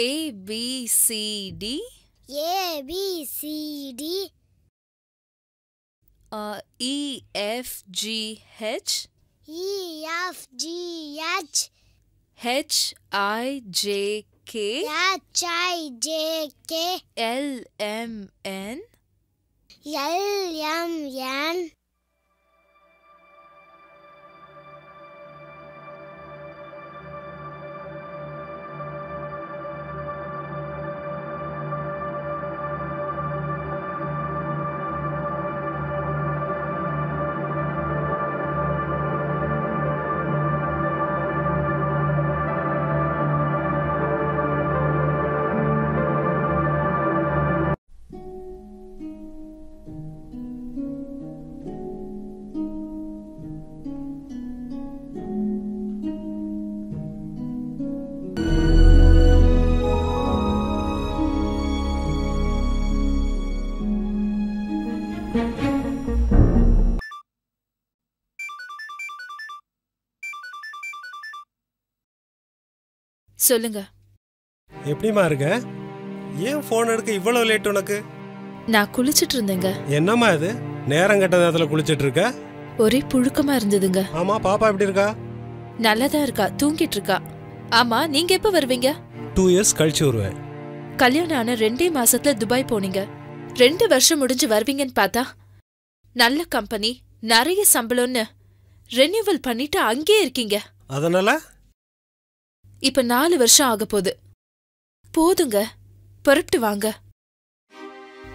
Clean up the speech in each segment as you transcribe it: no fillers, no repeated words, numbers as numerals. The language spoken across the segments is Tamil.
A B C D. A B C D. E F G H. E F G H. H I J K. H I J K. L M N. L M N. சொல்லுங்க. எப்படிமா இருக்க? ஏன் ஃபோன் எடுக்க இவ்வளவு லேட் உனக்கு? நான் குளிச்சிட்டு இருந்தேங்க. என்னம்மா இது? நேரம் கெட்ட நேரத்துல குளிச்சிட்டு இருக்க? ஒரே புழுக்கமா இருந்ததுங்க. ஆமா, பாப்பா எப்படி இருக்கா? நல்லதா இருக்கா, தூங்கிட்டு இருக்கா. ஆமா, நீங்க எப்ப வருவீங்க? 2 years கழிச்சு வருவேன். கல்யாணம் ஆன 2 மாசத்துல துபாய் போனீங்க. 2 வருஷம் முடிஞ்சு வருவீங்கன்னு பார்த்தா நல்ல கம்பெனி, நிறைய சம்பளம்னு ரெனியூவல் பண்ணிட்டு அங்கேயே இருக்கீங்க. அதனால இப்ப 4 வருஷம் ஆக போகுது. போதுங்க, புறப்பட்டு வாங்க.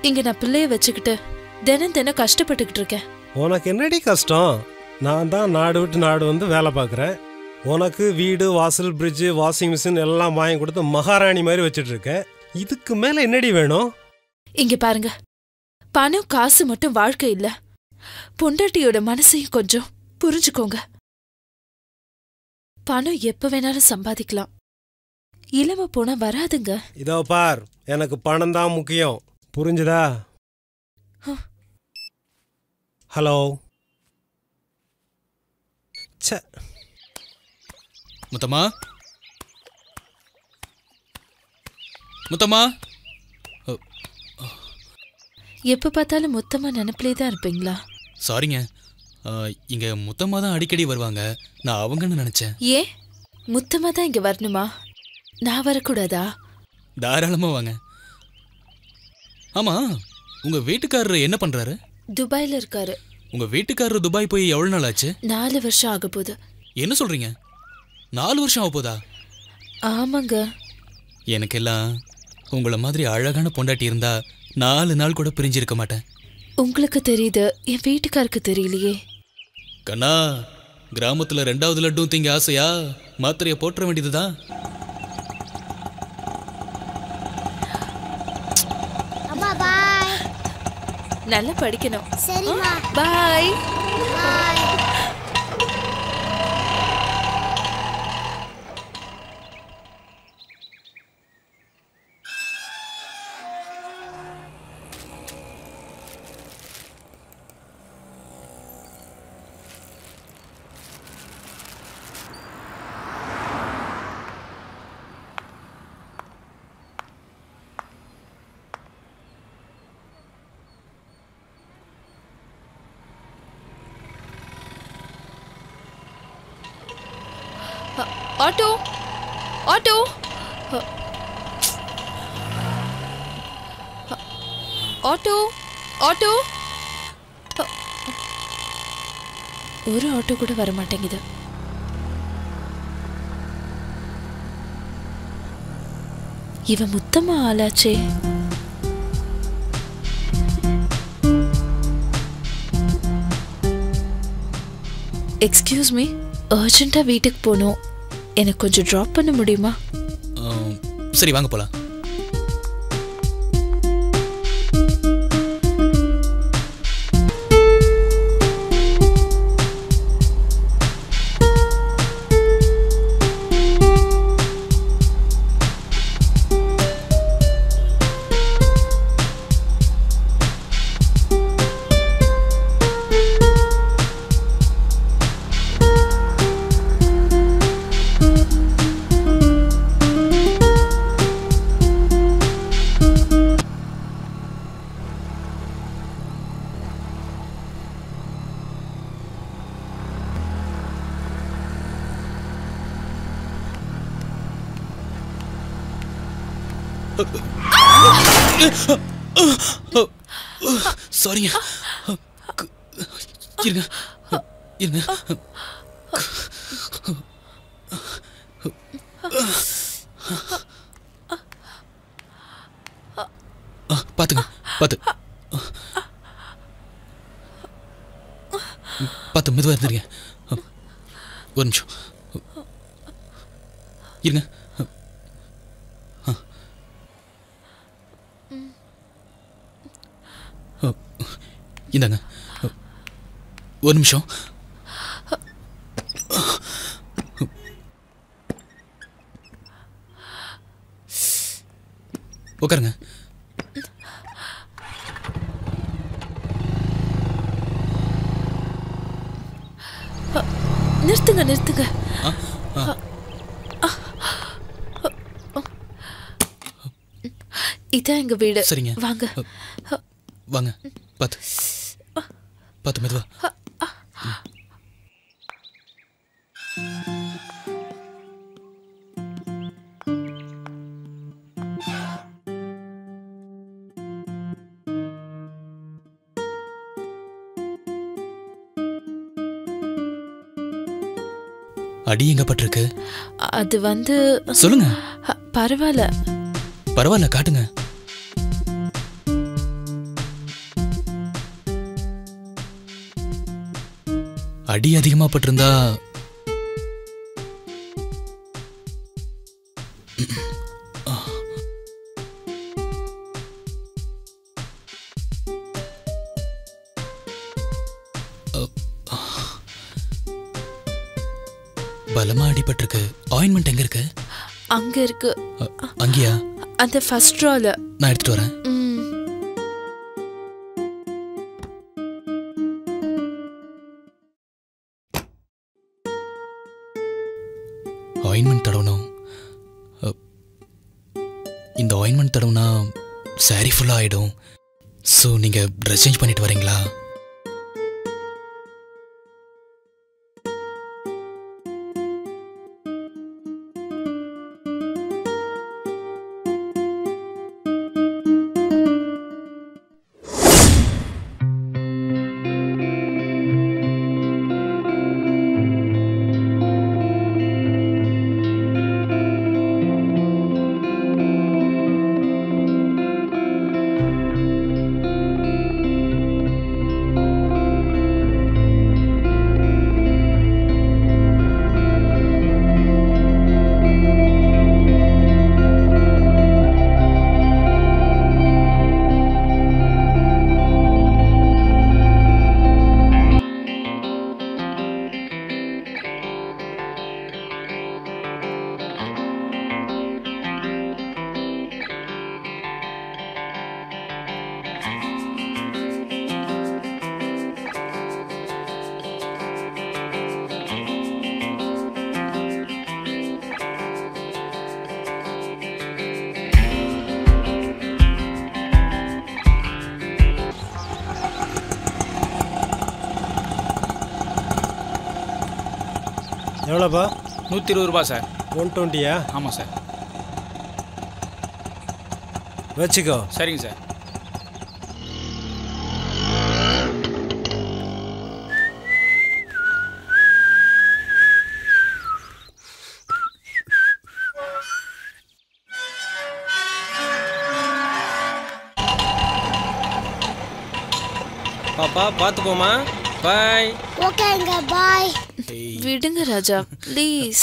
இங்க நான் பிள்ளைய வச்சுக்கிட்டு தினம் தினம் கஷ்டப்பட்டுக்கிட்டு இருக்கேன். உனக்கு என்னடி கஷ்டம்? நான் தான் நாடு விட்டு நாடு வந்து வேலை பார்க்குறேன். உனக்கு வீடு, வாசல், பிரிட்ஜு, வாஷிங் மிஷின் எல்லாம் வாங்கி கொடுத்து மகாராணி மாதிரி வச்சுட்டு இருக்கேன். இதுக்கு மேல என்னடி வேணும்? இங்க பாருங்க, பணம் காசு மட்டும் வாழ்க்கை இல்ல. பொண்டாட்டியோட மனசையும் கொஞ்சம் புரிஞ்சுக்கோங்க. பணம் எப்ப வேணாலும் சம்பாதிக்கலாம், இளம போனா வராதுங்க. இதோ பார், எனக்கு பணம் தான் முக்கியம், புரிஞ்சுதா? ஹலோ. முத்தம்மா, முத்தம்மா. எப்ப பார்த்தாலும் மொத்தமா நினைப்பிலே தான் இருப்பீங்களா? சாரிங்க, இங்க முத்தம்மா தான் அடிக்கடி வருவாங்க. நான் அவங்கன்னு நினைச்சேன். ஏன் முத்தமா தான் இங்க வரணுமா? நான் வரக்கூடாதா? தாராளமா வாங்க. ஆமா, உங்க வீட்டுக்காரர் என்ன பண்றாரு? துபாயில இருக்காரு. உங்க வீட்டுக்காரர் துபாய் போய் எவ்வளவு நாள் ஆச்சு? 4 வருஷம் ஆக போகுது. என்ன சொல்றீங்க? 4 வருஷம் ஆக போதா? ஆமாங்க. எனக்கெல்லாம் உங்கள மாதிரி அழகான பொண்டாட்டி இருந்தா 4 நாள் கூட பிரிஞ்சிருக்க மாட்டேன். உங்களுக்கு தெரியுது, என் வீட்டுக்காருக்கு தெரியலையே. கண்ணா, கிராமத்துல 2வது லட்டும் திங்க ஆசையா? மாத்திரைய போட்டுற வேண்டியதுதான். அம்மா பாய். நல்லா படிக்கணும். சரிம்மா. Bye. Bye. Auto, auto, auto, auto. ஒரு ஆட்டோ கூட வர மாட்டேங்குது. இவ முத்தமா ஆளாச்சே. எக்ஸ்கியூஸ் மீ, அர்ஜென்ட்டா வீட்டுக்கு போகணும். எனக்கு கொஞ்சம் ட்ராப் பண்ண முடியுமா? சரி, வாங்க போலாம். சாரிங்க. இருங்க இருங்க. பாத்துங்க பாத்து பாத்து மெதுவா இருந்துருங்க. ஒரு நிமிஷம் இருங்க. இந்தாங்க ஒரு நிமிஷம். உட்காருங்க. நிறுத்துங்க நிறுத்துங்க. இதான் எங்க வீடு. சரிங்க வாங்க வாங்க. பாத்து பாத்து மெதுவா. அடி எங்க பட்டிருக்கு? அது வந்து சொல்லுங்க. பரவாயில்ல பரவாயில்ல காட்டுங்க. அடி அதிகமா பட்டிருந்தா பலமா அடிபட்டிருக்கு. ஆயின்மெண்ட் எங்க இருக்கு? அங்க இருக்கு. அங்கயா? அந்த ஃபர்ஸ்ட் ரோல. நான் எடுத்துட்டு வரேன். ஆயின்மெண்ட் தடவணும். இந்த ஆயின்மெண்ட் தடவுனா சாரி ஃபுல்லா ஆயிடும். ஸோ நீங்க ட்ரெஸ் சேஞ்ச் பண்ணிட்டு வரீங்களா? எவ்வளோப்பா? 120 ரூபா சார். 120யா? ஆமாம் சார். வச்சுக்கோ. சரிங்க சார். பாப்பா பார்த்து போமா. பாய். ஓகேங்க பாய். விடுங்க ராஜா ப்ளீஸ்.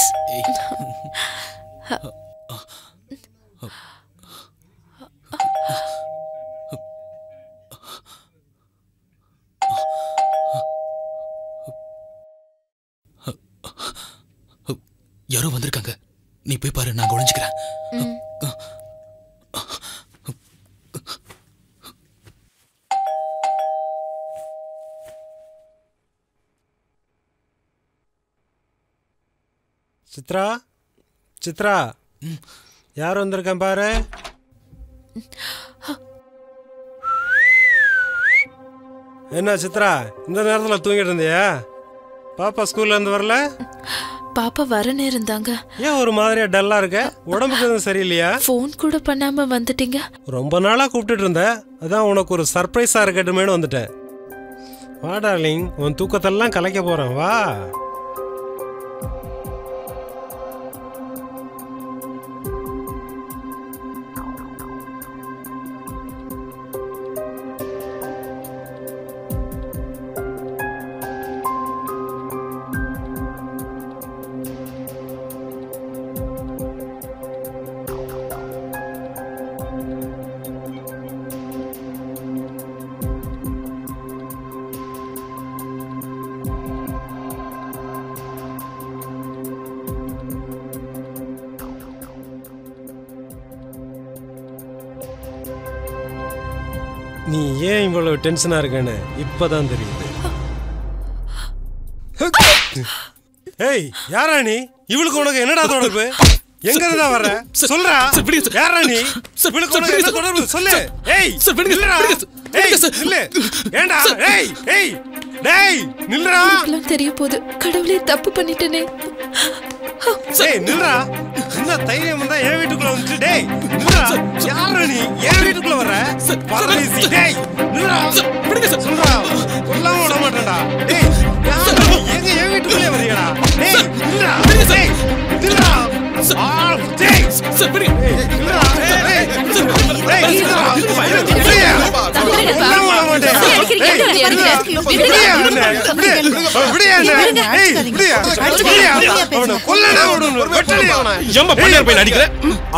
யாரோ வந்திருக்காங்க. நீ போய் பாரு, நான் ஒளிஞ்சுக்கிறேன். சித்ரா, சித்ரா, யார் வந்திருக்கேன் பாரு. என்ன சித்ரா, இந்த நேரத்தில் தூங்கிட்டு இருந்தியா? பாப்பா ஸ்கூல்ல இருந்து வரல? பாப்பா வரனே இருந்தாங்க. ஏன் ஒரு மாதிரியா டல்லா இருக்க? உடம்புக்கு எதுவும் சரியில்லையா? ஃபோன் கூட பண்ணாம வந்துட்டீங்க. ரொம்ப நாளா கூப்பிட்டுட்டு இருந்த, அதான் உனக்கு ஒரு சர்ப்ரைஸா இருக்கட்டுமேனு வந்துட்டேன். வா டார்லிங், உன் தூக்கத்தெல்லாம் கலைக்க போறேன், வா. நீ ஏன் இவ்வளவு டென்ஷனா இருக்கேன்னு இப்பதான் தெரியுது. ஏய், யாரா நீ? இவளுக்கு உனக்கு என்னடா தொடர்பு? எங்க இருந்தா வர? சொல்றா. யாரா நீ? இவளுக்கு உனக்கு என்ன தொடர்பு? சொல்லு. ஏய், நில்லுடா. ஏய், நில்லு. ஏண்டா? ஏய், ஏய். டேய், நில்லுடா. எல்லாம் தெரிய போகுது. கடவுளே, தப்பு பண்ணிட்டேனே. டேய், நில்லுடா. என்ன தைரியம் வந்தா என் வீட்டுக்குள்ள வந்து? டேய், நில்லுடா. யாரா நீ? என் வீட்டுக்குள்ள வர? பரதேசி. டேய், நில்லுடா. சொல்றா. கொல்லாம விட மாட்டேன்டா. டேய், யாரா நீ? எங்க என் வீட்டுக்குள்ளே வரியடா? டேய், நில்லுடா. டேய், நில்லுடா. டேய், நில்லுடா. டேய், நில்லுடா.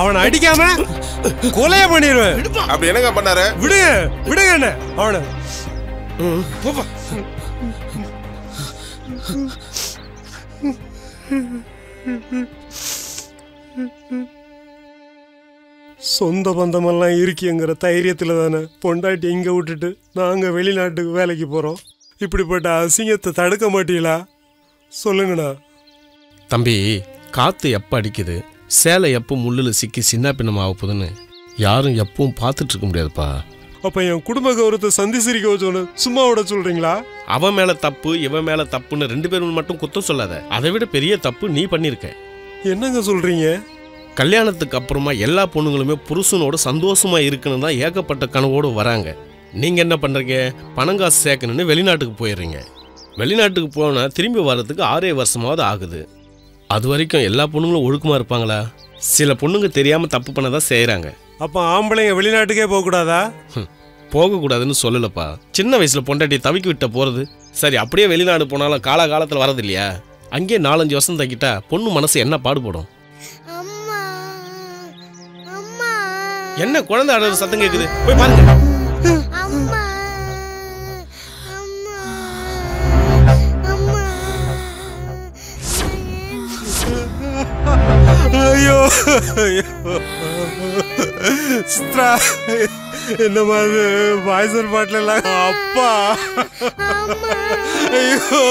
அவனை அடிக்காம கொலைய பண்ணிடுவேன். அப்படி என்னங்க பண்ணாரு? விடுங்க, விடுங்க என்ன அவனை. சொந்த பந்தமெல்லாம் இருக்கிங்கிற தைரியத்துல தானே பொண்டாட்டி இங்க விட்டுட்டு நாங்க வெளிநாட்டுக்கு வேலைக்கு போறோம். இப்படிப்பட்ட அசிங்கத்தை தடுக்க மாட்டீங்களா? சொல்லுங்கண்ணா. தம்பி, காத்து எப்போ அடிக்குது, சேலை எப்போ முள்ளில் சிக்கி சின்ன பின்னம் ஆக போகுதுன்னு யாரும் எப்பவும் பார்த்துட்டு இருக்க முடியாதுப்பா. அப்ப என் குடும்ப கௌரவத்தை சந்தி சிரிக்க வச்சோன்னு சும்மா விட சொல்றீங்களா? அவன் மேல தப்பு இவன் மேல தப்புன்னு 2 பேரும் மட்டும் குத்தம் சொல்லாத. அதை விட பெரிய தப்பு நீ பண்ணிருக்க. என்னங்க சொல்றீங்க? கல்யாணத்துக்கு அப்புறமா எல்லா பொண்ணுங்களுமே புருஷனோட சந்தோஷமா இருக்கணும் தான் ஏகப்பட்ட கனவோடு வராங்க. நீங்க என்ன பண்றீங்க? பணங்காசு சேர்க்கணும்னு வெளிநாட்டுக்கு போயிடுறீங்க. வெளிநாட்டுக்கு போனா திரும்பி வர்றதுக்கு 6 வருஷமாவது ஆகுது. அது வரைக்கும் எல்லா பொண்ணுங்களும் ஒழுக்கமா இருப்பாங்களா? சில பொண்ணுங்க தெரியாம தப்பு பண்ணதான் செய்யறாங்க. அப்ப ஆம்பளைங்க வெளிநாட்டுக்கே போக கூடாதா? போகக்கூடாதுன்னு சொல்லலப்பா. சின்ன வயசுல பொண்டாட்டி தவிக்கி விட்ட போறது சரி. அப்படியே வெளிநாடு போனாலும் காலகாலத்தில் வரது இல்லையா? அங்கேயே 4-5 வருஷம் தக்கிட்டா பொண்ணு மனசு என்ன பாடுபடும்? என்ன குழந்தை அழுற சத்தம் கேக்குது? போய் பாருங்க. ஐயோ, என்ன மாதிரி பாய்சர் பாட்டில அப்பா. ஐயோ.